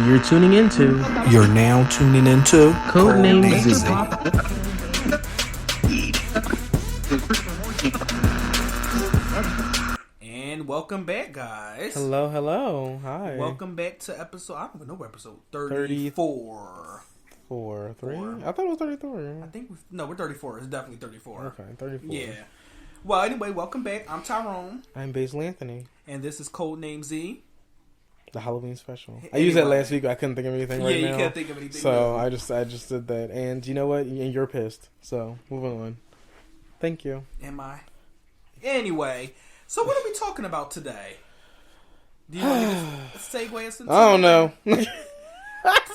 You're tuning into. You're now tuning into CodenameZ. And welcome back, guys. Hello. Hi. Welcome back to episode, I don't even know what episode, 34. 3? I thought it was 33. I think, we're 34. It's definitely 34. Okay, 34. Yeah. Well, anyway, welcome back. I'm Tyrone. I'm Basil Anthony. And this is CodenameZ. The Halloween special. I Anyway. used that last week. I couldn't think of anything right now. Yeah, you can't think of anything. So no. I just did that. And you know what? And you're pissed. So moving on. Thank you. Am I? Anyway, so what are we talking about today? Do you want to segue us into I don't know.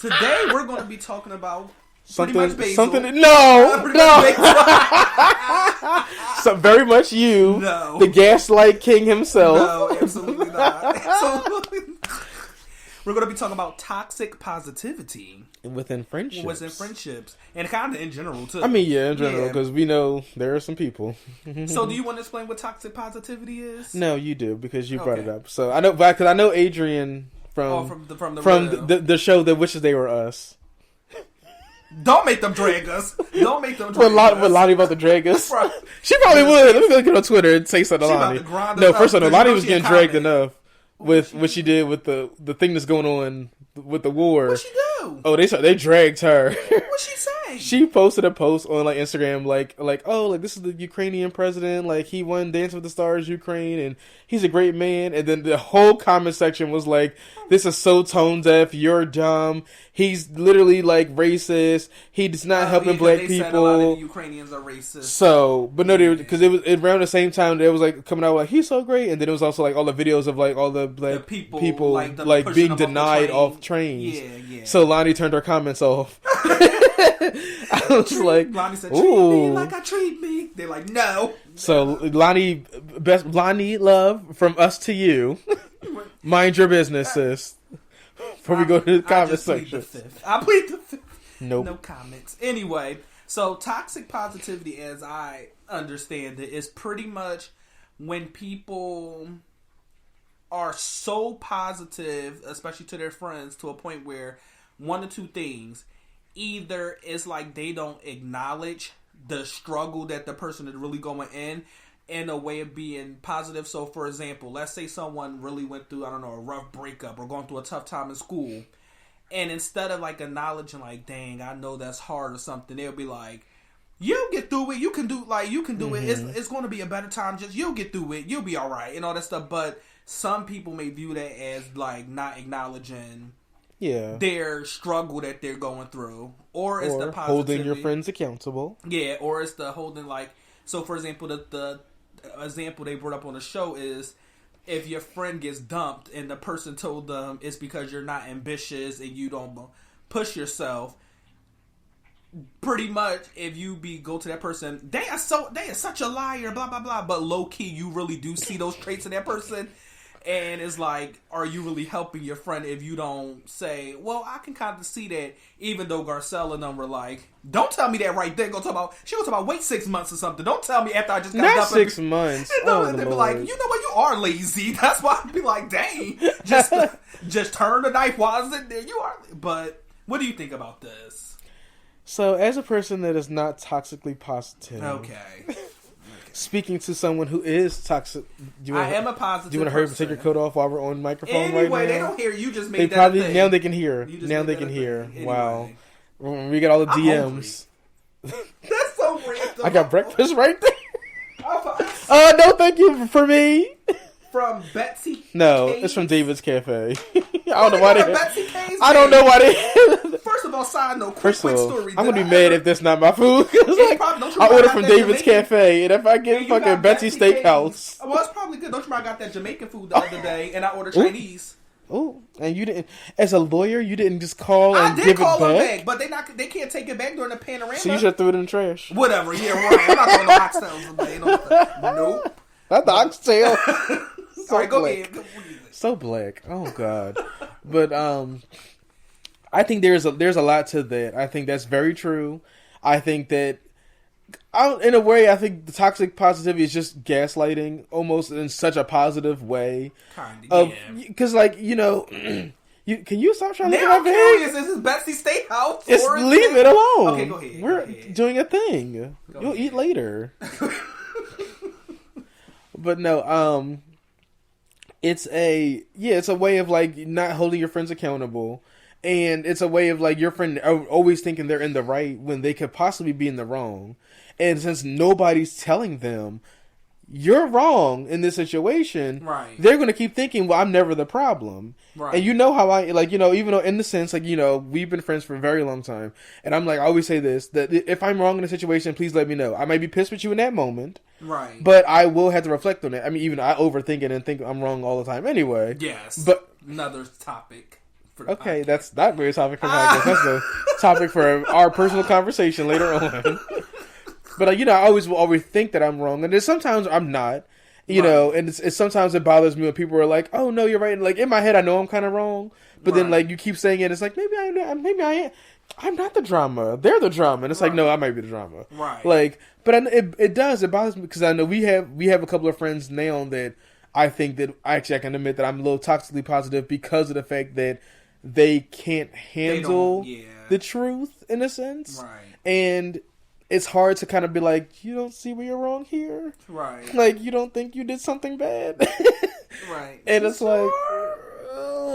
Today we're going to be talking about Something. pretty much Basil. Something. No. Pretty much Basil. So very much you. No. The gaslight king himself. No, absolutely not. Absolutely not. We're going to be talking about toxic positivity Within friendships. And kind of in general, too. I mean, yeah, in general, because we know there are some people. So, do you want to explain what toxic positivity is? No, you do, because you brought it Okay. up. So, I know, because I know Adrian from the show that Wishes They Were Us. Don't make them drag us. Don't make them drag us. Would Lonnie about to drag us? Right. She probably would. Let me look at on Twitter and say something to She about Lonnie. to grind No, us first of up, all, 'cause Lonnie you know was she getting a dragged comment. enough with what she did with the thing that's going on with the war. What'd she do? Oh, they dragged her. What'd she say? She posted a post on like Instagram, like this is the Ukrainian president, like he won Dance with the Stars Ukraine, and he's a great man. And then the whole comment section was like, "This is so tone deaf. You're dumb. He's literally like racist. He's not helping black they people." Said a lot of the Ukrainians are racist. So, but no, because it was around the same time that it was like coming out like he's so great, and then it was also like all the videos of like all the black people like pushing being them denied off off trains. Yeah. So Lonnie turned her comments off. I was like, Lonnie said, "Treat ooh." me like I treat me." They're like, "No." So Lonnie love from us to you. Mind your business, sis. Before we go to the comment section. I plead the fifth. Nope. No comments. Anyway, so toxic positivity, as I understand it, is pretty much when people are so positive, especially to their friends, to a point where one or two things. Either it's like they don't acknowledge the struggle that the person is really going in a way of being positive. So, for example, let's say someone really went through, I don't know, a rough breakup or going through a tough time in school. And instead of like acknowledging like, dang, I know that's hard or something, they'll be like, you'll get through it. You can do it. It's going to be a better time. Just you'll get through it. You'll be all right and all that stuff. But some people may view that as like not acknowledging their struggle that they're going through, or it's the positivity. Holding your friends accountable. Yeah, or it's the holding like. So, for example, the example they brought up on the show is if your friend gets dumped and the person told them it's because you're not ambitious and you don't push yourself. Pretty much, if you go to that person, they are such a liar, blah blah blah. But low key, you really do see those traits in that person. And it's like, are you really helping your friend if you don't say, well, I can kind of see that, even though Garcelle and them were like, don't tell me that right there. She gonna talk about wait 6 months or something. Don't tell me after I just got Not dumped. 6 months. And they'd be like, you know what, you are lazy. That's why I'd be like, dang, just turn the knife while it's in there. You are. But what do you think about this? So, as a person that is not toxically positive. Okay. Speaking to someone who is toxic, I am a positive. Do you want to hurry up and take your coat off while we're on microphone anyway, right now? They don't hear. You just made they that probably a thing. Now they can hear. Now they can hear. Anyway. Wow, we got all the DMs. That's so random. I got breakfast right there. Oh, no, thank you for me. From Betsy. No, K's? it's from David's Cafe. I don't know why they. Betsy K's I don't know why they. First of all, side note, quick First of all, story. I'm gonna be mad if that's not my food. Like, I ordered from David's Cafe, and if I get fucking Betsy Steakhouse, well, it's probably good. Don't you remember I got that Jamaican food the other day, and I ordered Chinese. Oh, and you didn't, as a lawyer, you didn't just call and give it back? I did call them back, but they can't take it back during the panorama. So you should have threw it in the trash. Whatever, yeah, right. I'm not going to oxtails. Nope. Not the oxtail. So Alright, go ahead. So black. Oh God. But I think there's a lot to that. I think that's very true. I think that in a way, I think the toxic positivity is just gaslighting, almost in such a positive way. Kinda, because, like, you Can you stop trying to look Now at I'm my curious. bag? Is this Betsy Steakhouse? Just or is leave it alone. Okay, go ahead. We're go ahead. doing a thing. You'll ahead. eat later. But no, it's a way of like not holding your friends accountable, and it's a way of like your friend always thinking they're in the right when they could possibly be in the wrong, and since nobody's telling them you're wrong in this situation, right? They're going to keep thinking, well, I'm never the problem. Right. And you know how I, like, even though in the sense, like, we've been friends for a very long time. And I'm like, I always say this, that if I'm wrong in a situation, please let me know. I might be pissed with you in that moment. Right. But I will have to reflect on it. I mean, even I overthink it and think I'm wrong all the time anyway. Yes. But another topic for the okay, podcast. that's not really a topic for podcast. That's the topic for our personal conversation later on. But, I always will always think that I'm wrong. And then sometimes I'm not. And it's sometimes it bothers me when people are like, "Oh no, you're right." And like in my head, I know I'm kind of wrong, but then like you keep saying it, it's like maybe I am. I'm not the drama. They're the drama, and it's like no, I might be the drama. Right. Like, but it bothers me because I know we have a couple of friends now that I think that I can admit that I'm a little toxically positive because of the fact that they can't handle the truth in a sense, right? And it's hard to kind of be like, you don't see where you're wrong here. Right. Like, you don't think you did something bad. Right. And it's like,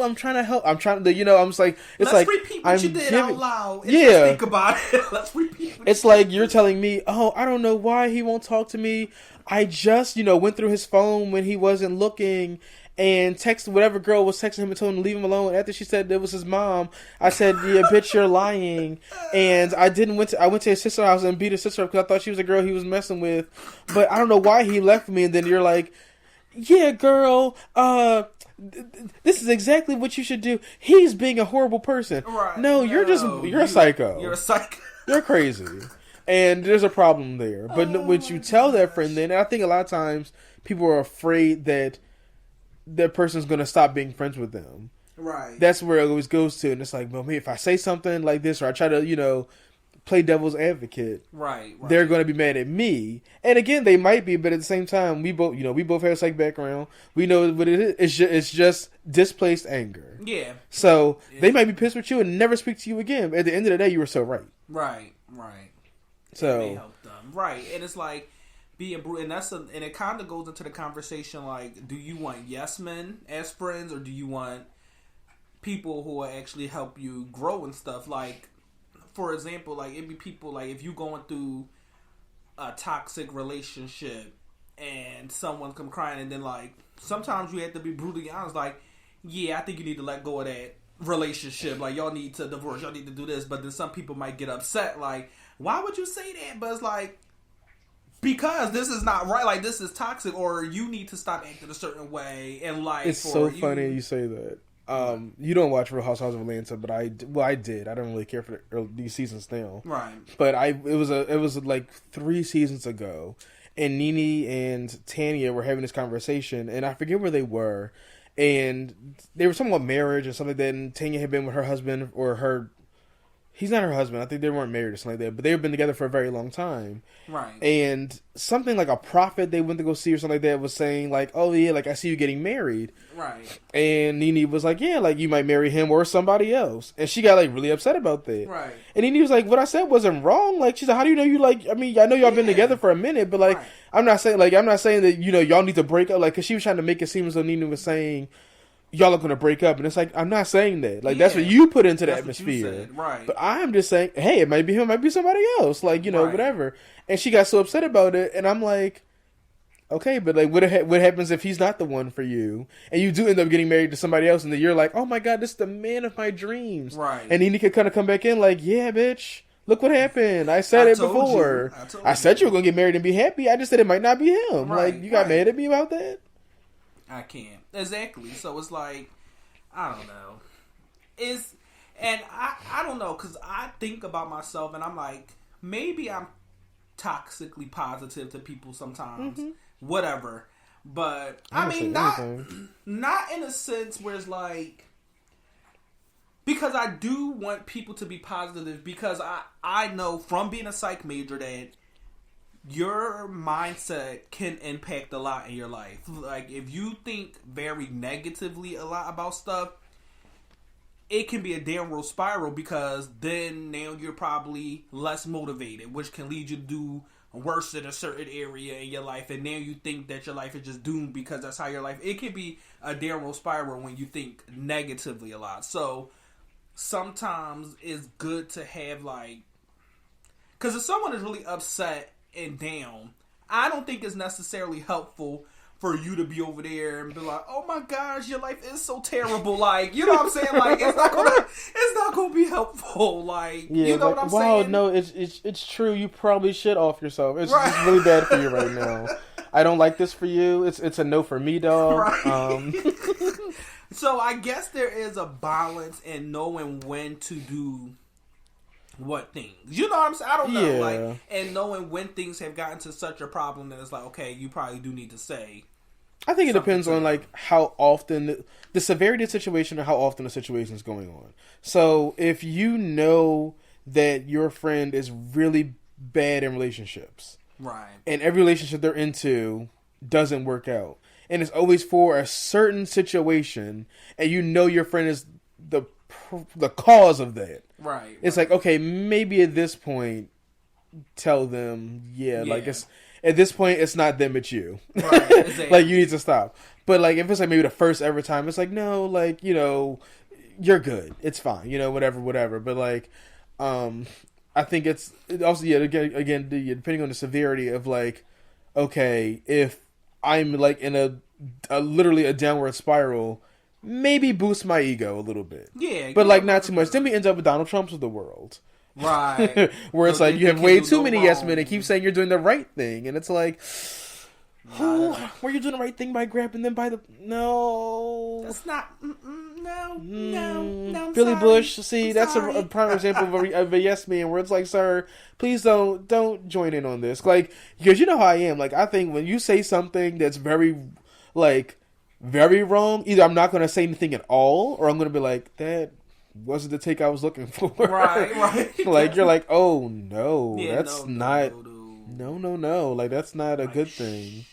I'm trying to help. I'm trying to, I'm just like, it's Let's like, repeat what you did out loud. And yeah. just think about it. Let's repeat what it's like, you're telling me, oh, I don't know why he won't talk to me. I just, went through his phone when he wasn't looking and texted whatever girl was texting him and told him to leave him alone. After she said it was his mom, I said, yeah, bitch, you're lying. And I went to his sister's house and beat his sister up because I thought she was a girl he was messing with. But I don't know why he left me. And then you're like, yeah, girl, this is exactly what you should do. He's being a horrible person. Right. No, you're a psycho. You're a psycho. You're crazy. And there's a problem there. But when you tell that friend, then I think a lot of times people are afraid that that person's going to stop being friends with them. Right. That's where it always goes to. And it's like, well, maybe if I say something like this or I try to, play devil's advocate, right. They're going to be mad at me. And again, they might be, but at the same time, we both have a psych background. We know what it is. It's just displaced anger. Yeah. So they might be pissed with you and never speak to you again. But at the end of the day, you were so right. Right. So they help them. Right. And it's like being brutal, and it kind of goes into the conversation like, do you want yes men as friends, or do you want people who will actually help you grow and stuff? Like, for example, like it'd be people like if you going through a toxic relationship and someone come crying, and then like sometimes you have to be brutally honest, like, yeah, I think you need to let go of that relationship, like y'all need to divorce, y'all need to do this. But then some people might get upset, like, why would you say that? But it's like, because this is not right, like this is toxic, or you need to stop acting a certain way in life. It's so funny you say that. You don't watch Real Housewives of Atlanta, but I did. I don't really care for these seasons now. Right. But it was like 3 seasons ago, and Nene and Tanya were having this conversation, and I forget where they were, and they were talking about marriage and something like that, and Tanya had been with her husband, or he's not her husband. I think they weren't married or something like that, but they've been together for a very long time. Right. And something like a prophet they went to go see or something like that was saying like, oh yeah, like I see you getting married. Right. And Nene was like, yeah, like you might marry him or somebody else. And she got like really upset about that. Right. And Nene was like, what I said wasn't wrong. Like, she's like, how do you know you like, I mean, I know y'all been together for a minute, but like, right. I'm not saying that, y'all need to break up. Like, cause she was trying to make it seem as though Nene was saying, y'all are going to break up. And it's like, I'm not saying that. Like, that's what you put into the atmosphere. Right. But I'm just saying, hey, it might be him, it might be somebody else. Like, whatever. And she got so upset about it. And I'm like, okay, but like, what happens if he's not the one for you? And you do end up getting married to somebody else. And then you're like, oh my God, this is the man of my dreams. Right. And then he could kind of come back in like, yeah, bitch. Look what happened. I said it before. I said you were going to get married and be happy. I just said it might not be him. Right. Like, you got mad at me about that? I can't. Exactly. So it's like, I don't know. I don't know, because I think about myself and I'm like, maybe I'm toxically positive to people sometimes. Mm-hmm. Whatever. But, I mean, not in a sense where it's like, because I do want people to be positive, because I know from being a psych major that your mindset can impact a lot in your life. Like, if you think very negatively a lot about stuff, it can be a downward spiral because then now you're probably less motivated, which can lead you to do worse in a certain area in your life, and now you think that your life is just doomed because that's how your life. It can be a downward spiral when you think negatively a lot. So sometimes it's good to have like, because if someone is really upset and down, I don't think it's necessarily helpful for you to be over there and be like, oh my gosh, your life is so terrible. Like, you know what I'm saying? Like, it's not gonna be helpful. Like, Yeah, you know like, what I'm wow, saying? no, it's true. You probably shit off yourself. It's just really bad for you right now. I don't like this for you. It's a no for me, dog. Right. So I guess there is a balance in knowing when to do what things. You know what I'm saying? I don't know. Yeah. Like, and knowing when things have gotten to such a problem that it's like, okay, you probably do need to say. I think it depends on like how often the severity of the situation or how often the situation is going on. So if you know that your friend is really bad in relationships, right, and every relationship they're into doesn't work out, and it's always for a certain situation, and you know your friend is the cause of that, right, it's like, okay, maybe at this point tell them, like it's at this point it's not them, it's you. Right, exactly. Like, you need to stop. But like if it's like maybe the first ever time, it's like, no, like, you know, you're good, it's fine, you know, whatever. But like I think it's also again depending on the severity of like, okay, if I'm like in a literally a downward spiral, maybe boost my ego a little bit. Yeah. But like not too much. Then we end up with Donald Trump's of the world. Right. Where it's So like you have they way can do too no many wrong. yes men and keep saying you're doing the right thing. And it's like, were you doing the right thing by grabbing them by the... No. That's not... No. I'm Billy sorry. Bush, see, I'm that's sorry. a prime example of a yes man where it's like, sir, please don't join in on this. Like, because you know how I am. Like, I think when you say something that's very, like, very wrong, either I'm not going to say anything at all, or I'm going to be like, that wasn't the take I was looking for. Right. Like, you're like, oh, no, Yeah, that's not... No. Like, that's not a good thing.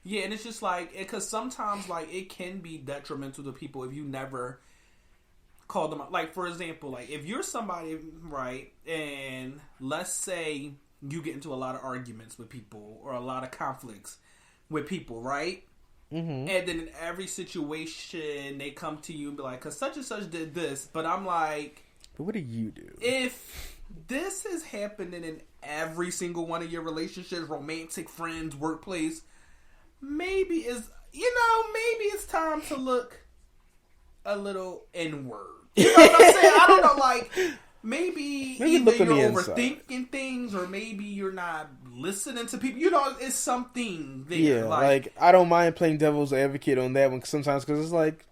Yeah, and it's just like, because sometimes, like, it can be detrimental to people if you never call them out. Like, for example, like, if you're somebody, right, and let's say you get into a lot of arguments with people or a lot of conflicts with people, right? Mm-hmm. And then in every situation, they come to you and be like, because such and such did this. But I'm like... But what do you do? If this is happening in every single one of your relationships, romantic, friends, workplace... Maybe it's time to look a little inward. You know what I'm saying? I don't know, like, maybe either you're overthinking things or maybe you're not listening to people. You know, it's something there. Yeah, like I don't mind playing devil's advocate on that one sometimes because it's like,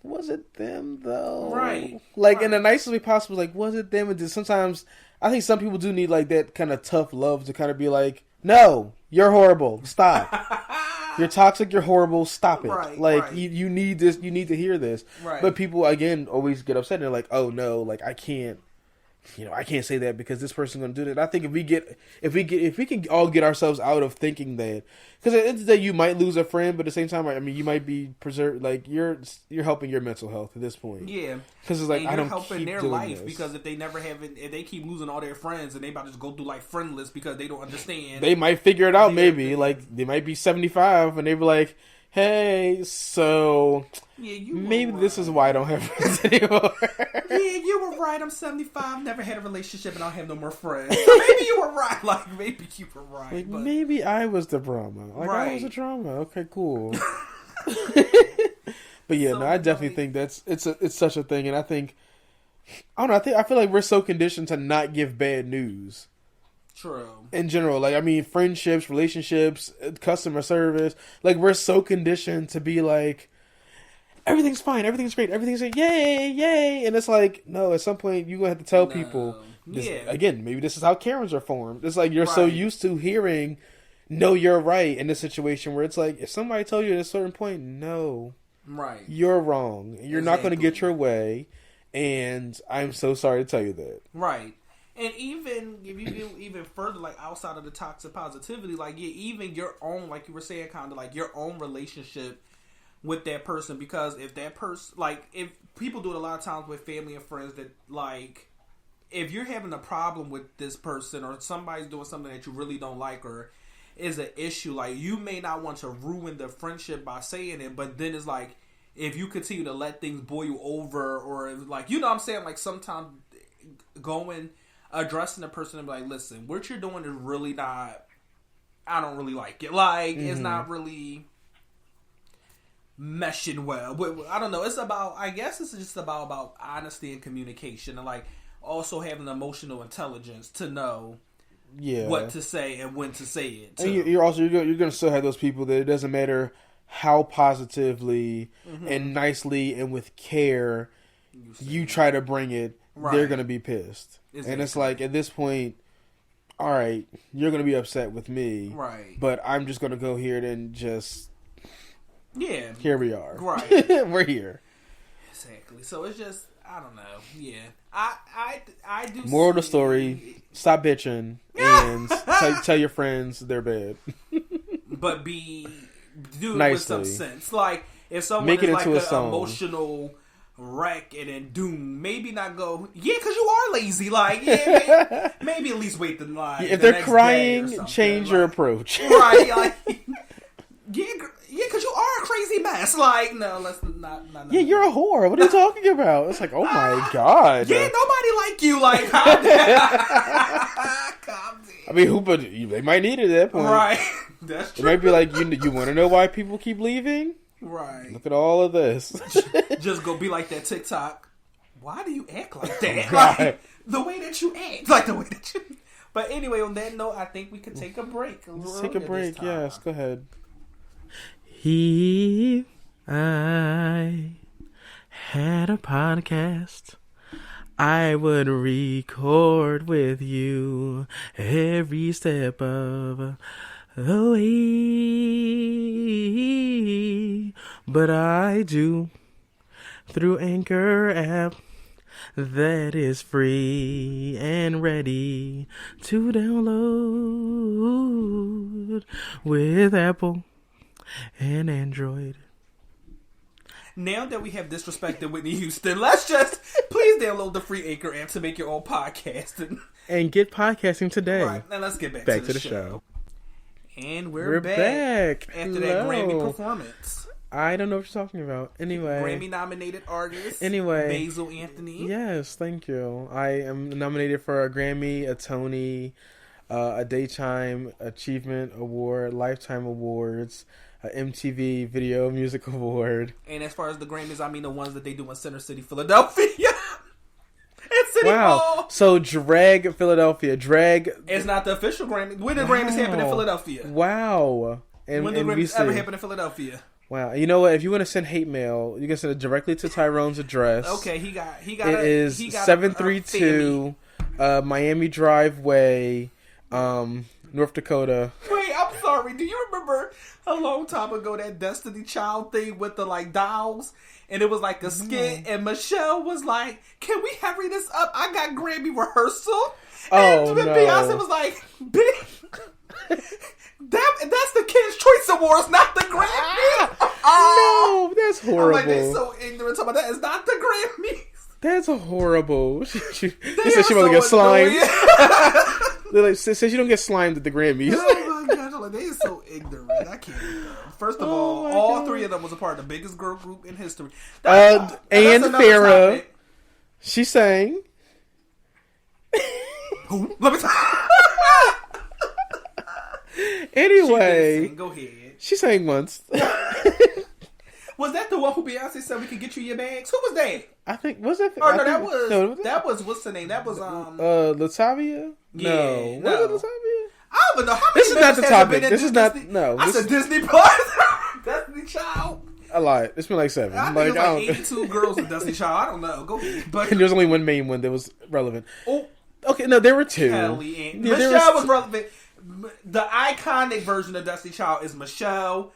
was it them though? Right. Like, in the nicest way possible, like, was it them? And sometimes I think some people do need like that kind of tough love to kind of be like, no, you're horrible. Stop. You're toxic. You're horrible. Stop it. Right, like, right. You need this. You need to hear this. Right. But people, again, always get upset. And they're like, oh, no, like, I can't say that because this person's going to do that. I think if we can all get ourselves out of thinking that, because at the end of the day, you might lose a friend, but at the same time, I mean, you might be preserved. Like, you're helping your mental health at this point. Yeah, because it's like, and I you're don't helping keep their doing life this. because if they keep losing all their friends and they about to just go through like friendless because they don't understand. They might figure it out. Maybe like they might be 75 and they be like, hey, so maybe this is why I don't have friends anymore. Yeah, you were right. I'm 75, never had a relationship, and I don't have no more friends. So maybe you were right. Like, maybe you were right. Like, but... maybe I was the drama. Like, Right. I was a drama. Okay, cool. But yeah, no, I definitely think it's such a thing, and I think, I don't know, I feel like we're so conditioned to not give bad news. True. In general, like, I mean, friendships, relationships, customer service, like, we're so conditioned to be like, everything's fine, everything's great, everything's like, yay, and it's like, no, at some point, you're going to have to tell people, this, again, maybe this is how Karens are formed. It's like, you're so used to hearing, no, you're right, in this situation where it's like, if somebody told you at a certain point, no, you're wrong, you're not going to get your way, and I'm so sorry to tell you that. Right. And even if you go even further, like outside of the toxic positivity, like even your own, like you were saying, kind of like your own relationship with that person, because if that person, like, if people do it a lot of times with family and friends, that, like, if you're having a problem with this person or somebody's doing something that you really don't like or is an issue, like, you may not want to ruin the friendship by saying it, but then it's like, if you continue to let things boil over, or like, you know what I'm saying, like, sometimes addressing the person and be like, listen, what you're doing is really not, I don't really like it. Like, it's not really meshing well. I don't know. It's about, I guess it's just about honesty and communication, and, like, also having emotional intelligence to know what to say and when to say it. Too. And you're going to still have those people that it doesn't matter how positively and nicely and with care you try to bring it, they're going to be pissed. Exactly. And it's like, at this point, all right, you're going to be upset with me, right? But I'm just going to go here and just, here we are, right? We're here, exactly. So it's just, I don't know, I do. Moral of the story: stop bitching and tell your friends they're bad, but do it nicely. With some sense. Like, if someone make it is into like a song. Emotional wreck and then doom, maybe not go, because you are lazy, like, maybe at least wait the line. If they're crying, change your approach. Right, like, because you are a crazy mess. Like, no, let's not. Yeah, you're a whore. What are you talking about? It's like, oh my god. Yeah, nobody like you. Like, calm down. I mean, but they might need it at that point. Right, that's true. It might be like, you want to know why people keep leaving? Right. Look at all of this. Just go be like that TikTok. Why do you act like that? Oh, like, the way that you act. Like, the way that you... But anyway, on that note, I think we could take a break. Let's take a break, yes. Go ahead. I had a podcast, I would record with you every step of the way, but I do through Anchor app that is free and ready to download with Apple and Android. Now that we have disrespected Whitney Houston, let's just please download the free Anchor app to make your own podcast and get podcasting today. Right, now let's get back to the show. And we're back after that Grammy performance. I don't know what you're talking about. Anyway, Grammy nominated artist. Anyway, Basil Anthony. Yes, thank you. I am nominated for a Grammy, a Tony, a Daytime Achievement Award, Lifetime Awards, a MTV Video Music Award. And as far as the Grammys, I mean the ones that they do in Center City, Philadelphia. And City Hall. So Drag Philadelphia. Drag. It's not the official Grammy. When the Grammys happen in Philadelphia. Wow. And when the Grammys ever happen in Philadelphia. Wow. You know what? If you want to send hate mail, you can send it directly to Tyrone's address. Okay, he got it is 732 Miami Driveway, North Dakota. Wait, I'm sorry. Do you remember a long time ago that Destiny Child thing with the like dolls? And it was like a skit, and Michelle was like, "Can we hurry this up? I got Grammy rehearsal." And Beyonce was like, That's the Kids' Choice Awards, not the Grammy. No, that's horrible. I'm like, they're so ignorant about that. It's not the Grammys. That's horrible. She said she won't get slimed. They're like, says you don't get slimed at the Grammys. Oh my gosh, like, they are so ignorant. I can't even go. First of all three of them was a part of the biggest girl group in history. And Farrah, she sang. Who? Let me tell you. Anyway, go ahead. She sang once. Was that the one who Beyonce said we could get you your bags? Who was that? I think was that. Oh no, that was what's the name? That was Latavia. Yeah, no. Was it Latavia? I don't even know how many. This is not the topic. This is not. No, I said Disney Plus. Destiny Child. I lied. It's been like 7. I think it was like 82 girls in Destiny Child. I don't know. Go ahead. But and there's only one main one that was relevant. Oh, okay. No, there were 2. Kelly and Michelle was relevant. The iconic version of Destiny Child is Michelle,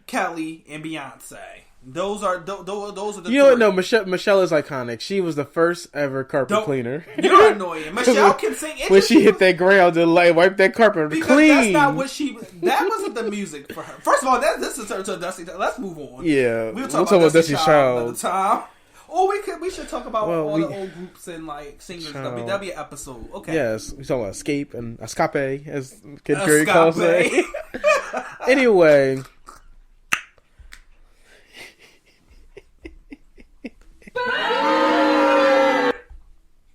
Kelly, and Beyonce. Those are the You know what? three. No, Michelle is iconic. She was the first ever carpet cleaner. You're annoying. Michelle can sing. When she hit that ground and like wipe that carpet because clean. that's not what she. That wasn't the music for her. First of all, this is her to Dusty. Let's move on. Yeah, we'll talk about Dusty Child another time. Or we should talk about all the old groups and like singers. That'd be an episode. Okay. Yes, we talking about Escape and Escape, as Kid Curry calls it. Anyway.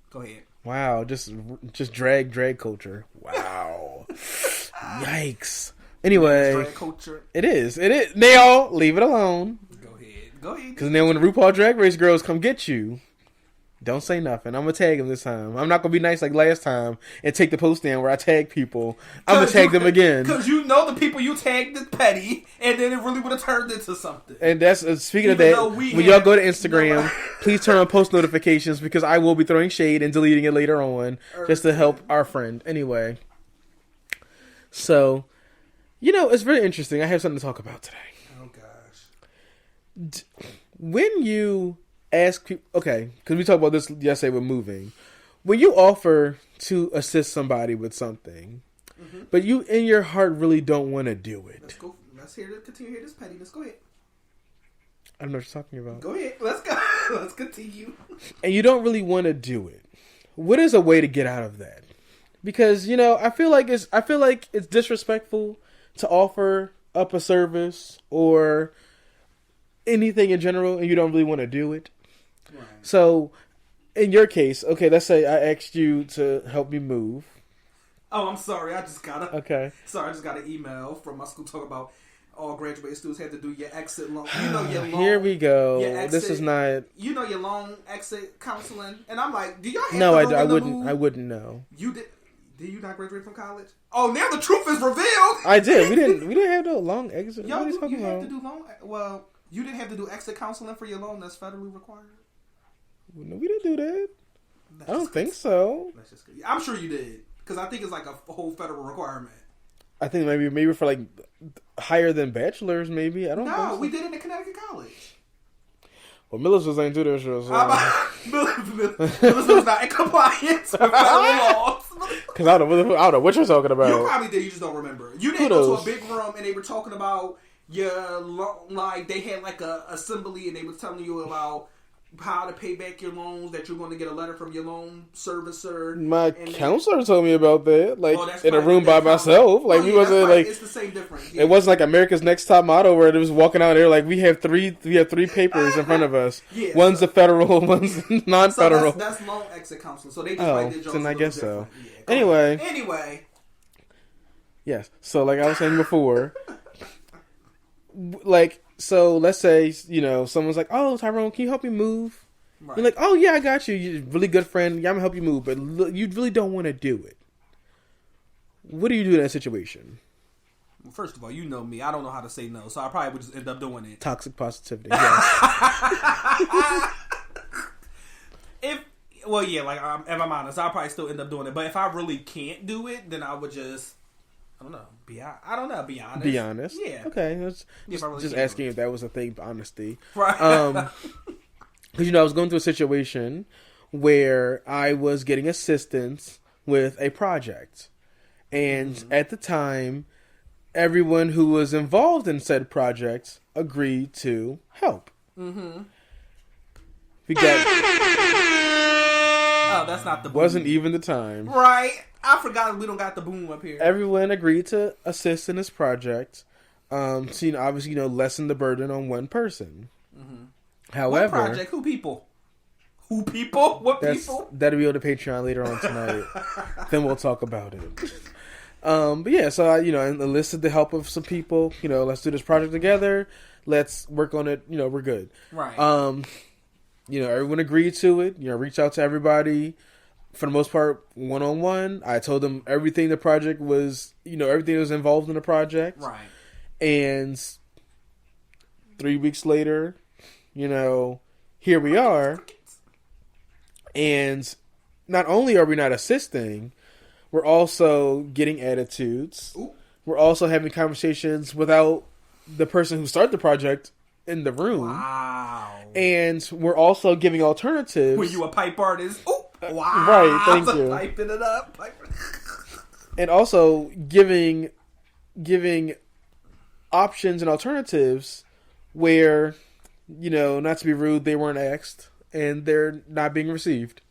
Go ahead. Wow, just drag culture. Wow. Yikes. Anyway, drag culture. It is. Now, leave it alone. Go ahead. Because then when the RuPaul Drag Race girls come get you, don't say nothing. I'm going to tag them this time. I'm not going to be nice like last time and take the post down where I tag people. I'm going to tag them again. Because you know the people you tagged is petty, and then it really would have turned into something. And that's, speaking of that, when y'all go to Instagram, please turn on post notifications because I will be throwing shade and deleting it later on just to help our friend. Anyway. So, it's very interesting. I have something to talk about today. Oh, gosh. When you ask people, okay, because we talked about this yesterday with moving, when you offer to assist somebody with something, but you in your heart really don't want to do it. Let's go. Let's continue to hear this pettiness. Go ahead. I don't know what you're talking about. Go ahead. Let's go. Let's continue. And you don't really want to do it. What is a way to get out of that? Because I feel like it's disrespectful to offer up a service or anything in general, and you don't really want to do it. Right. So, in your case, okay, let's say I asked you to help me move. Oh, I'm sorry. I just got an email from my school talking about all graduating students had to do your exit loan. Your loan. Here we go. Exit, this is not. Your loan exit counseling, and I'm like, do y'all have no? To I wouldn't. I wouldn't know. You did. Did you not graduate from college? Oh, now the truth is revealed. I did. We didn't have no long exit. Yo, what are you talking about? Have to do loan. Well, you didn't have to do exit counseling for your loan. That's federally required. No, we didn't do that. I don't think so. I'm sure you did because I think it's like a whole federal requirement. I think maybe for like higher than bachelors. Maybe I don't. No, think so. We did it in Connecticut College. Well, Millis's ain't do this show. Millis's was not in compliance with federal laws. Because I don't know what you're talking about. You probably did. You just don't remember. You didn't go to a big room and they were talking about your like they had like a assembly and they were telling you about how to pay back your loans, that you're going to get a letter from your loan servicer. My counselor told me about that, like in a room by myself. Like we wasn't like it's the same difference. Yeah. It wasn't like America's Next Top Model where it was walking out there like we have three papers in front of us. Yeah, one's the federal, one's non-federal. So that's loan exit counseling. So they just did then I guess so. Yeah, anyway. Yes. So like I was saying before, like. So let's say, someone's like, oh, Tyrone, can you help me move? Right. You're like, oh, yeah, I got you. You're a really good friend. Yeah, I'm going to help you move. But you really don't want to do it. What do you do in that situation? Well, first of all, you know me. I don't know how to say no. So I probably would just end up doing it. Toxic positivity. Yes. If I'm honest, I'll probably still end up doing it. But if I really can't do it, then I would just... I don't know. Be honest. Be honest. Yeah. Okay. Just asking if that was a thing. Honesty. Right. Because I was going through a situation where I was getting assistance with a project, and at the time, everyone who was involved in said project agreed to help. Mm-hmm. We got. Oh, that's not the boom. Wasn't even the time. Right. I forgot we don't got the boom up here. Everyone agreed to assist in this project. So, obviously, lessen the burden on one person. Mm-hmm. However... What project? Who people? What people? That'll be on the Patreon later on tonight. Then we'll talk about it. But yeah, so I, enlisted the help of some people. Let's do this project together. Let's work on it. We're good. Right. Everyone agreed to it. Reach out to everybody. For the most part, one-on-one. I told them everything the project was, everything that was involved in the project. Right. And 3 weeks later, here we are. And not only are we not assisting, we're also getting attitudes. Ooh. We're also having conversations without the person who started the project in the room. Wow. And we're also giving alternatives. Were you a pipe artist? Oh, wow. Right, thank you. Piping it up. And also giving options and alternatives where, not to be rude, they weren't asked and they're not being received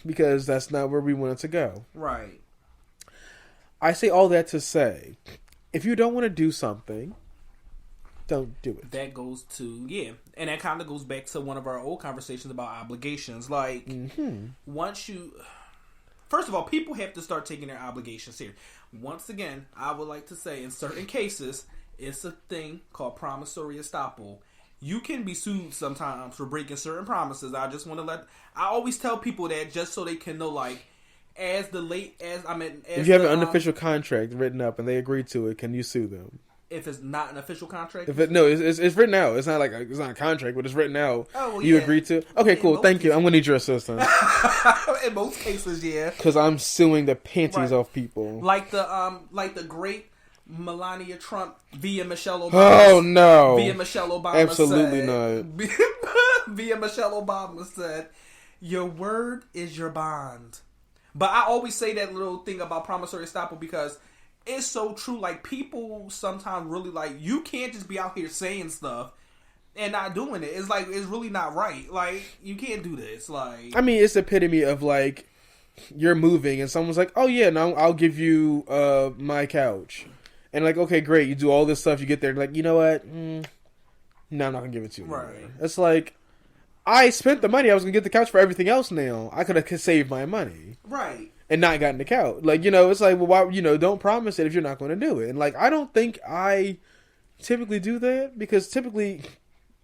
because that's not where we wanted to go. Right. I say all that to say, if you don't want to do something, don't do it. That goes to, and that kind of goes back to one of our old conversations about obligations. Like, once you, first of all, people have to start taking their obligations here. Once again, I would like to say, in certain cases, it's a thing called promissory estoppel. You can be sued sometimes for breaking certain promises. I always tell people that just so they can know, like, if you have an unofficial contract written up and they agree to it, can you sue them? If it's not an official contract? It's written out. It's not like it's not a contract, but it's written out. Oh, well, you agree to? Okay, cool. Thank you. I'm gonna need your assistance. In most cases, yeah. Because I'm suing the panties off people. Like the great Melania Trump via Michelle Obama. Oh no! Via Michelle Obama. Absolutely said, not. Via Michelle Obama said, "Your word is your bond." But I always say that little thing about promissory estoppel because it's so true. Like, people sometimes really, like, you can't just be out here saying stuff and not doing it. It's like, it's really not right. Like, you can't do this. Like, I mean, it's the epitome of, like, you're moving and someone's like, oh yeah, no, I'll give you my couch. And like, okay, great, you do all this stuff, you get there, like, you know what? No, I'm not gonna give it to you. Right. Anymore. It's like, I spent the money, I was gonna get the couch for everything else now. I could have saved my money. Right. And not gotten the couch. Like, it's like, well, why, don't promise it if you're not going to do it. And like, I don't think I typically do that because typically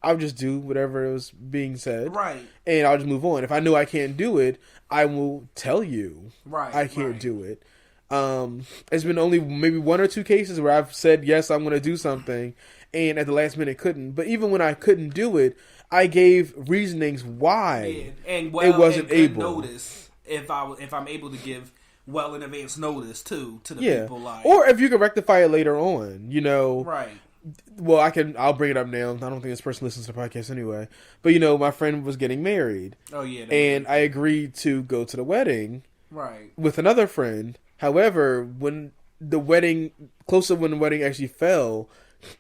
I'll just do whatever was being said. Right. And I'll just move on. If I know I can't do it, I will tell you I can't do it. It's been only maybe one or two cases where I've said, yes, I'm going to do something. And at the last minute couldn't. But even when I couldn't do it, I gave reasonings why it wasn't able. Notice. If I'm able to give well in advance notice to the people, like, or if you can rectify it later on, right? Well, I'll bring it up now. I don't think this person listens to the podcast anyway, but my friend was getting married. Oh yeah, and I agreed to go to the wedding, right, with another friend. However, when the wedding actually fell,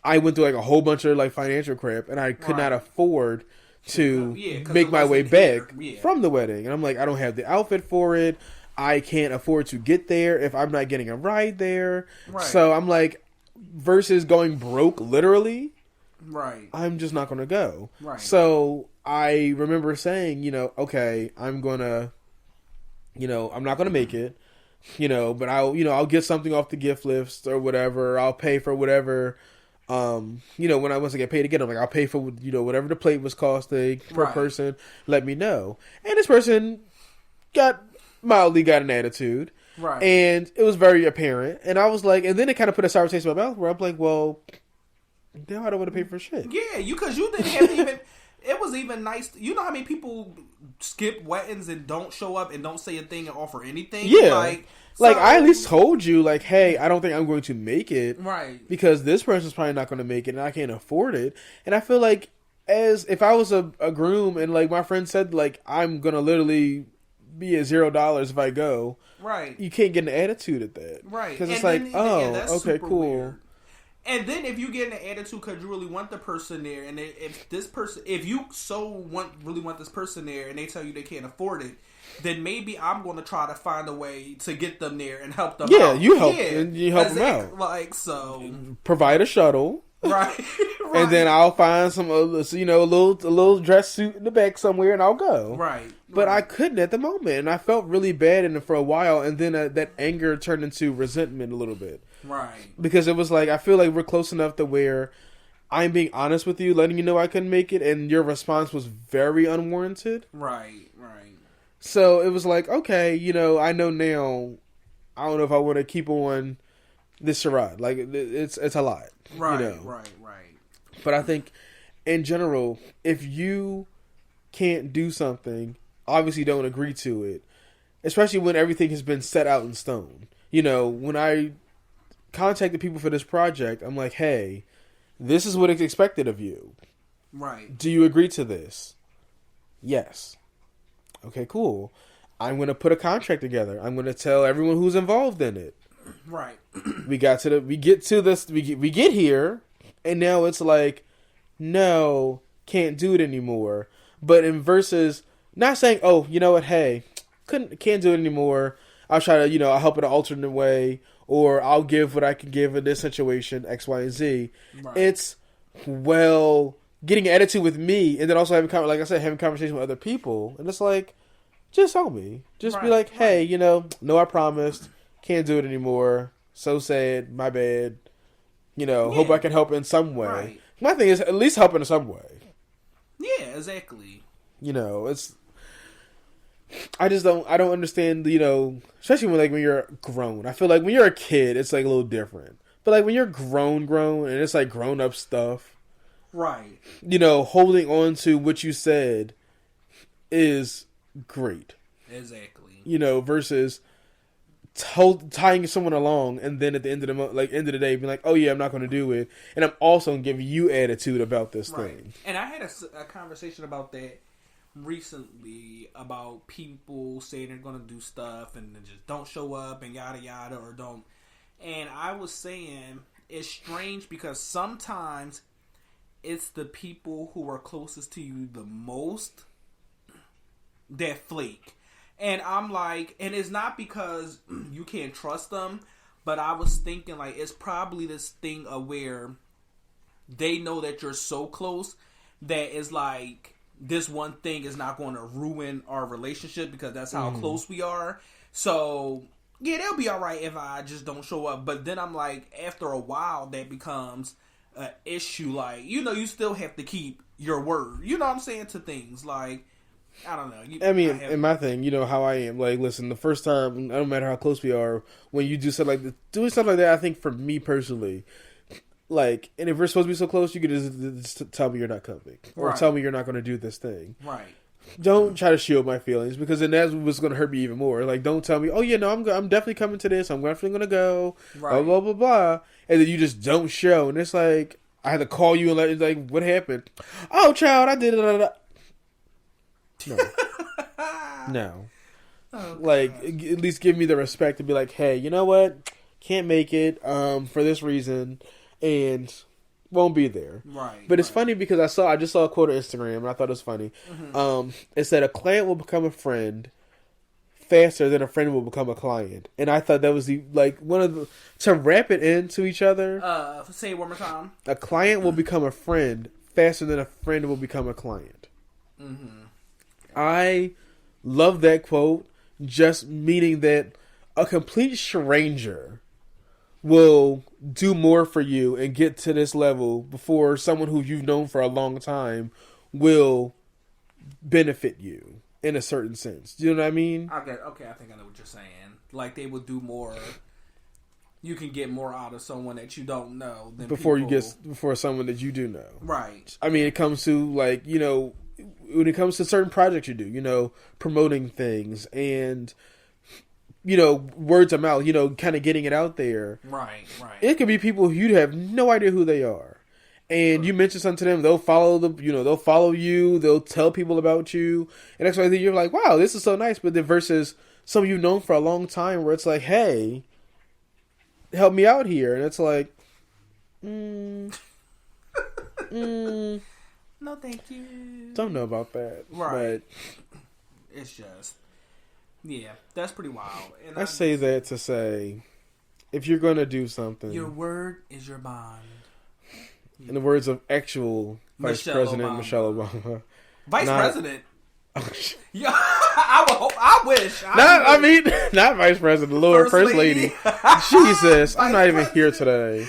I went through like a whole bunch of like financial crap, and I could not afford to make my way back from the wedding. And I'm like, I don't have the outfit for it. I can't afford to get there if I'm not getting a ride there. Right. So I'm like, versus going broke literally, right, I'm just not going to go. Right. So I remember saying, okay, I'm going to, I'm not going to make it, but I'll get something off the gift list or whatever. I'll pay for whatever. When I get paid again, I'm like, I'll pay for, whatever the plate was costing per person, let me know. And this person mildly got an attitude. Right. And it was very apparent. And I was like, and then it kind of put a sour taste in my mouth where I'm like, well, now I don't want to pay for shit. Yeah, because you didn't have to even, it was even nice. You know how many people skip weddings and don't show up and don't say a thing and offer anything? Yeah. Like, I at least told you, like, hey, I don't think I'm going to make it. Right. Because this person's probably not going to make it and I can't afford it. And I feel like, as if I was a groom and, like, my friend said, like, I'm going to literally be at $0 if I go. Right. You can't get an attitude at that. Right. Because it's like, okay, cool. Weird. And then if you get an attitude because you really want the person there, and if you really want this person there, and they tell you they can't afford it, then maybe I'm going to try to find a way to get them there and help them out. Yeah, you help them out. Like, so. Provide a shuttle. Right. And then I'll find some, a little dress suit in the back somewhere, and I'll go. Right. But I couldn't at the moment, and I felt really bad for a while, and then that anger turned into resentment a little bit. Right. Because it was like, I feel like we're close enough to where I'm being honest with you, letting you know I couldn't make it, and your response was very unwarranted. Right. So it was like, okay, I know now, I don't know if I want to keep on this charade. Like, it's a lot. Right. But I think, in general, if you can't do something, obviously don't agree to it, especially when everything has been set out in stone. When I contacted people for this project, I'm like, hey, this is what is expected of you. Right. Do you agree to this? Yes. Okay, cool. I'm going to put a contract together. I'm going to tell everyone who's involved in it. Right. We get here, and now it's like, no, can't do it anymore. But in versus, not saying, oh, you know what, hey, can't do it anymore. I'll try to, I'll help in an alternate way, or I'll give what I can give in this situation, X, Y, and Z. Right. It's, well, getting an attitude with me, and then also having conversation with other people, and it's like, just tell me. Just be like, hey, no, I promised. Can't do it anymore. So sad. My bad. Hope I can help in some way. Right. My thing is at least help in some way. Yeah, exactly. It's... I don't understand, especially when you're grown. I feel like when you're a kid, it's like a little different. But like when you're grown, and it's like grown up stuff. Right. Holding on to what you said is great. Exactly. Versus tying someone along, and then at the end of the day, being like, "Oh yeah, I'm not going to do it," and I'm also going to give you attitude about this thing. And I had a conversation about that recently, about people saying they're going to do stuff and then just don't show up and yada yada, or don't. And I was saying it's strange because sometimes it's the people who are closest to you the most that flake. And I'm like, and it's not because you can't trust them, but I was thinking like it's probably this thing of where they know that you're so close that it's like this one thing is not going to ruin our relationship because that's how close we are. So yeah, they'll be all right if I just don't show up. But then I'm like, after a while, that becomes an issue. Like, you still have to keep your word. You know what I'm saying, to things like, I don't know. And my thing, how I am. Like, listen, the first time, no matter how close we are, when you do doing stuff like that, I think for me personally, like, and if we're supposed to be so close, you could just tell me you're not coming, or tell me you're not going to do this thing. Right. Don't try to shield my feelings, because then that's what's going to hurt me even more. Like, don't tell me, oh yeah, no, I'm definitely coming to this. I'm definitely going to go. Right. Blah blah blah blah, and then you just don't show, and it's like I had to call you and like, what happened? Oh, child, I did it. No. No. Oh, like, at least give me the respect to be like, hey, you know what? Can't make it for this reason, and won't be there. Right. But it's funny because I just saw a quote on Instagram, and I thought it was funny. Mm-hmm. It said a client will become a friend faster than a friend will become a client, and I thought that was to wrap it into each other. Say it one more time. A client will become a friend faster than a friend will become a client. Mm-hmm. I love that quote, just meaning that a complete stranger will do more for you and get to this level before someone who you've known for a long time will benefit you in a certain sense. Do you know what I mean? Okay, I think I know what you're saying. Like, they would do more. You can get more out of someone that you don't know than before someone that you do know. Right. I mean, it comes to when it comes to certain projects you do, promoting things and, words of mouth, kind of getting it out there. Right. It could be people you have no idea who they are. And you mention something to them, they'll follow you, they'll tell people about you. And that's why you're like, wow, this is so nice. But then versus someone you've known for a long time where it's like, hey, help me out here. And it's like, no, thank you. Don't know about that. Right. But it's just, yeah, that's pretty wild. And I say that to say, if you're going to do something, your word is your bond. In the words of actual Vice President Michelle Obama. Vice President? Yeah, I wish. Not Vice President, Lord, First Lady. Jesus, I'm not even here today.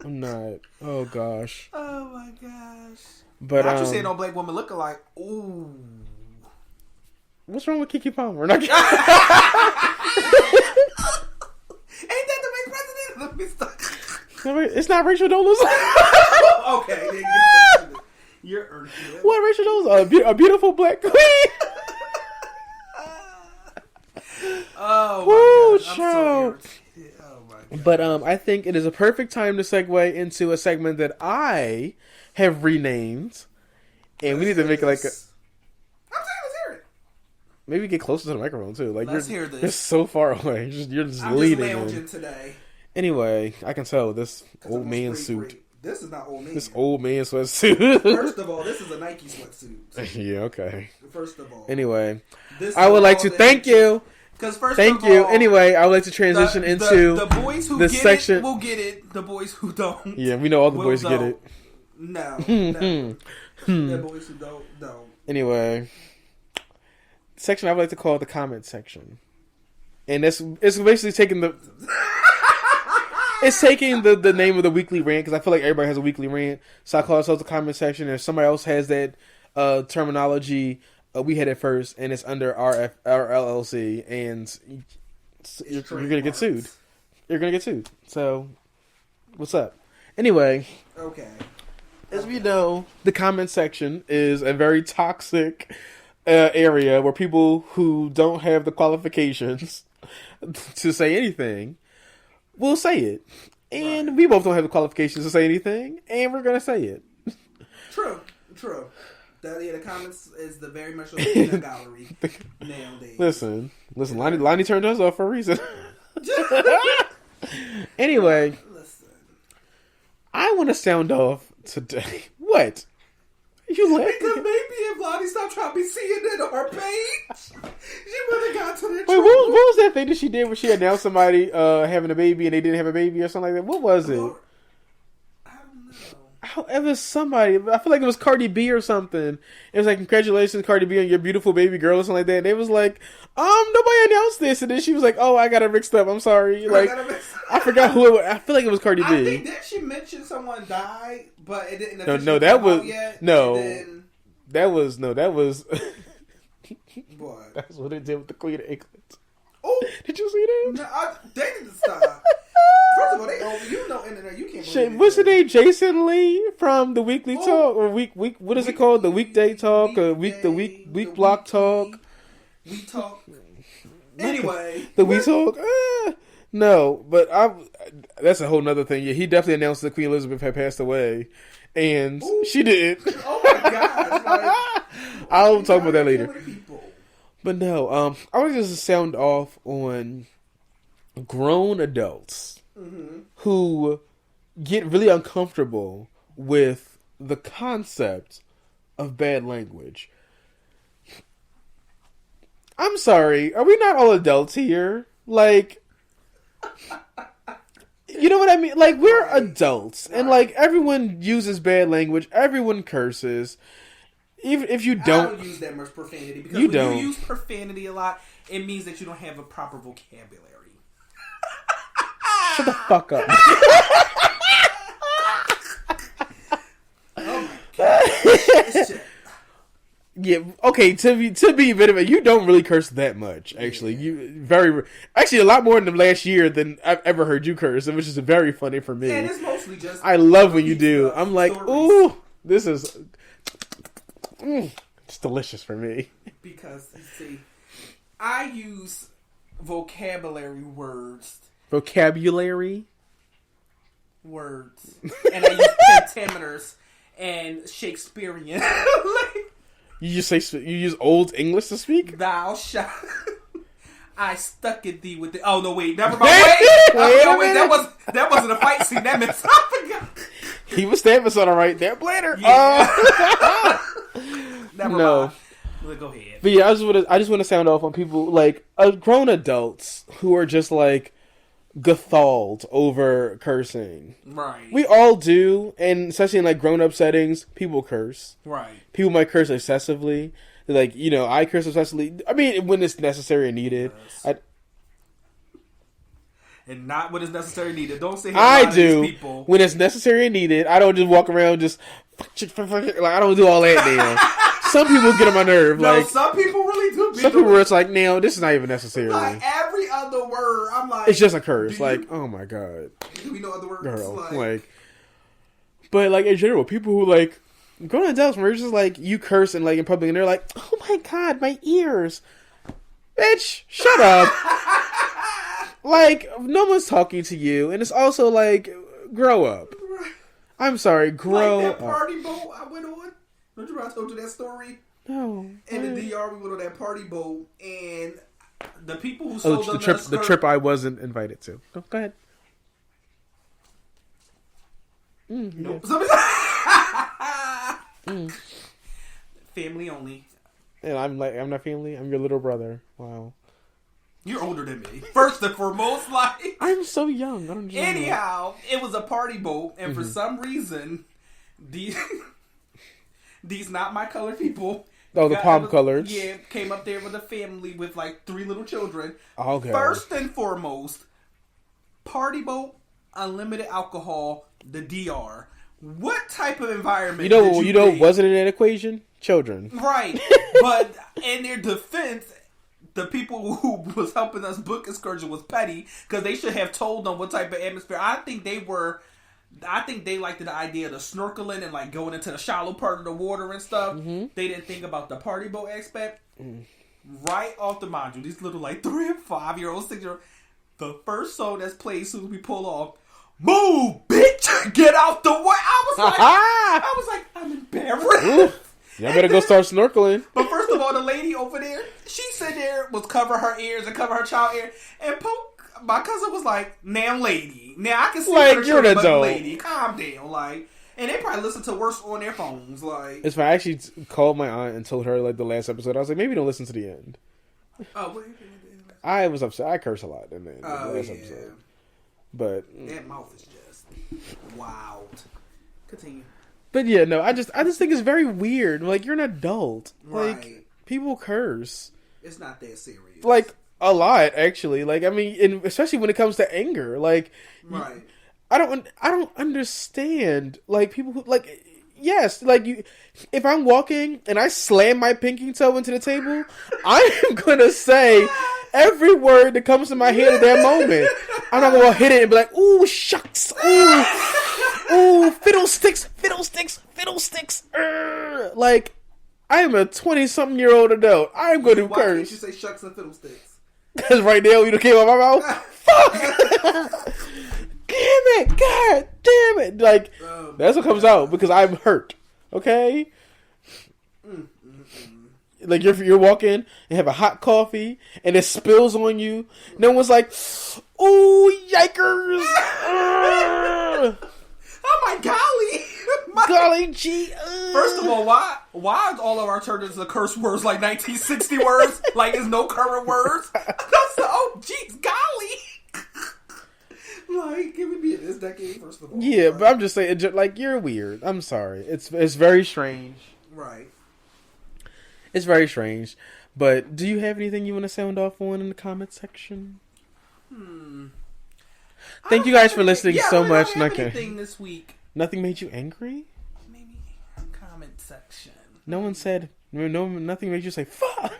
I'm not. Oh gosh. Oh my gosh. But not you saying no black woman looking like, ooh. What's wrong with Kiki Palmer? Ain't that the vice president? Let me stop. It's not Rachel Dolezal. Okay, you're earthly. What, Rachel Dolezal? A beautiful black queen. Oh my gosh. I'm so Oh my But I think it is a perfect time to segue into a segment that I have renamed, and we need to make it like a. I'm saying, let's hear it. Maybe get closer to the microphone too. Like Let's hear this. You're so far away. You're just I'm leading. just lounging today. Anyway, I can tell this old man suit. This is not old man. This old man sweatsuit. First of all, this is a Nike sweatsuit. Yeah. Okay. First of all. Anyway, This I would like to thank you. Because first Thank of you. all, Anyway, I would like to transition into the boys who the get section. it will get it. The boys who don't. Yeah, we know all the will boys get don't. it. No. The boys who don't. Anyway, section I would like to call the comment section, and it's basically taking the it's taking the name of the weekly rant because I feel like everybody has a weekly rant, so I call ourselves the comment section. And if somebody else has that terminology, we had it first, and it's under our LLC, and you're gonna get sued. You're gonna get sued. So, what's up? Anyway, Okay. as we know, the comment section is a very toxic area where people who don't have the qualifications to say anything will say it. And we both don't have the qualifications to say anything, and we're going to say it. True. The comments is the very much the peanut gallery nowadays. Listen, Lonnie turned us off for a reason. Anyway, Listen. I want to sound off today. What? You laughing? Because maybe if Lonnie stopped trying to be seeing it on her page, she would have got to the Wait, truth. what was that thing that she did where she announced somebody having a baby and they didn't have a baby or something like that? What was it? I don't know. It was somebody. I feel like it was Cardi B or something. It was like, congratulations, Cardi B, on your beautiful baby girl or something like that. And they was like, nobody announced this. And then she was like, oh, I got it mixed up. I'm sorry. Like, I forgot who it was. I feel like it was Cardi B. I think, did she mention someone died, but it didn't No, that was yet? no. Then, That was what? That's what they did with the Queen of England. Oh, Did you see that? no, they need to stop. First of all, internet, you can't believe What's her it. name? Jason Lee from the Weekly Talk or week. What is it called? The Weekday Talk or week block talk. We talk. Anyway, The We Talk. No, but that's a whole nother thing. Yeah, he definitely announced that Queen Elizabeth had passed away, and she didn't. oh my gosh, like, I'll talk about that later. killing people. But no, I want to just sound off on grown adults who get really uncomfortable with the concept of bad language. I'm sorry, are we not all adults here? Like, you know what I mean? Like, we're adults, and like everyone uses bad language, everyone curses. Even if you I don't use that much profanity because You when don't. you use profanity a lot, it means that you don't have a proper vocabulary. shut the fuck up. Oh my god! It's just- Yeah, okay. To be a bit of it, you don't really curse that much. Actually, you actually a lot more in the last year than I've ever heard you curse, which is very funny for me. and it's mostly just. I love when you do. stuff, I'm like, stories. ooh, this is it's delicious for me. Because you see, I use vocabulary words, Vocabulary. and I use pentameters and Shakespearean. Like, You just say you use Old English to speak. thou shalt. I stuck at thee with the. Oh no! Wait, never mind. Wait a minute. That wasn't a fight scene. That meant I forgot. He was stabbing something right there, Blader. Yeah. Never No. mind. Well, go ahead. But yeah, I just want to sound off on people like grown adults who are just like guffawed over cursing. Right. We all do, and especially in like grown-up settings, people curse. Right. People might curse excessively. Like, you know, I curse excessively. I mean, when it's necessary and needed. Yes. And not when it's necessary and needed. Don't say I do. these people. When it's necessary and needed. I don't just walk around just like I don't do all that now. Some people get on my nerve. No, like some people really do. some people where it's like, no, this is not even necessary. Like every other word, I'm like, It's just a curse. do Like, you- oh my god. do we know other words? Girl. Like, but like in general, people who like grown adults where it's just like you curse and like in public and they're like, oh my god, my ears. Bitch, shut up. Like, no one's talking to you, and it's also like, grow up. I'm sorry, grow like up. that party boat I went on. Don't you remember I told you that story? No. In the DR, we went on that party boat, and the people who sold us the trip I wasn't invited to. Go ahead. Nope. Family only. And I'm not family. I'm your little brother. Wow. You're older than me. First and foremost, like. I'm so young. I don't know. Anyhow, it was a party boat, and for some reason, these not my color people. Oh, the palm colors. Yeah, came up there with a family with like 3 little children. Okay. First and foremost, party boat, unlimited alcohol, the DR. What type of environment? You know, wasn't in that equation? Children. Right, but in their defense, the people who was helping us book excursion was petty because they should have told them what type of atmosphere. I think they liked the idea of the snorkeling and like going into the shallow part of the water and stuff. Mm-hmm. They didn't think about the party boat aspect. Right off the module, these little like 3 and 5-year-olds, 6-year-old. The first song that's played as soon as we pull off, "Move, bitch, get out the way." I was like, I'm embarrassed. Y'all better go start snorkeling. But first of all, the lady over there, she sat there, was cover her ears and cover her child ear, and my cousin was like, "Now, lady, now I can see like her you're an shirt, but adult. lady, calm down." Like, and they probably listen to worse on their phones. Like, It's fine. I actually called my aunt and told her like the last episode. I was like, maybe don't listen to the end. oh, I was upset. I curse a lot in the last yeah. episode. But That mouth is just wild. Continue. But yeah, no, I just think it's very weird. Like, you're an adult. Right. Like, people curse. It's not that serious. Like, a lot, actually. Like, I mean, especially when it comes to anger. Like, right. I don't understand. Like, people who, like, yes, like, if I'm walking and I slam my pinky toe into the table, I am gonna say every word that comes to my head at that moment. I'm not gonna hit it and be like, "Ooh, shucks, ooh." Ooh, fiddlesticks. Like, I am a 20-something-year-old adult. I am going to Why curse. did you say shucks and fiddlesticks? Because right now, you done came out of my mouth. Fuck! Damn it! God damn it! Like, that's what comes out because I'm hurt. Okay? Like, you're walking and have a hot coffee and it spills on you. No one's like, "Ooh, yikers!" Oh my golly! Golly gee. First of all, why is all of our turtles the curse words like 1960 words? Like there's no current words? That's jeez, golly! Like, can we be in this decade, first of all? Yeah, but I'm just saying, like, you're weird. I'm sorry. It's very strange. Right. It's very strange. But do you have anything you want to sound off on in the comment section? Thank you guys for listening so much. Anything this week? Nothing made you angry? Maybe comment section. No one said. Nothing made you say fuck.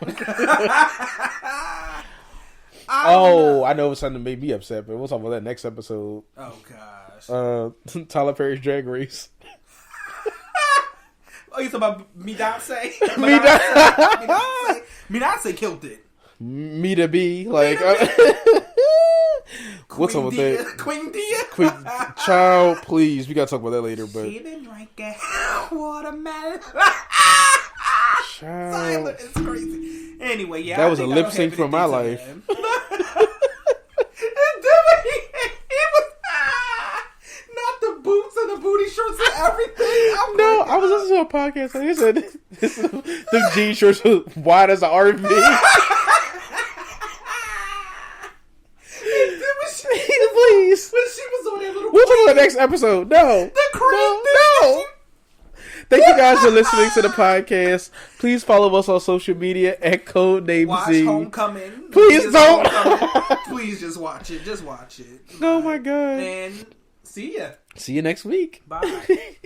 I know something made me upset, but we'll talk about that next episode. Oh gosh. Tyler Perry's Drag Race. Oh, you talking about Midase? Midase killed it. Me to be like. What's up with that? Queen Dia? Child, please. We gotta talk about that later. But she been drinking watermelon. Child. Silent, it's crazy. Anyway, yeah. That was a lip sync from my life. It was not the boots and the booty shorts and everything. I was listening to a podcast and he said the jean shorts were wide as an RV. Please. When she was on that little We'll talk about the next episode. No. No. Thank you guys for listening to the podcast. Please follow us on social media at CodenameZ. Watch Homecoming. Please don't. Please just watch it. Just watch it. Oh my God. And see ya. See you next week. Bye.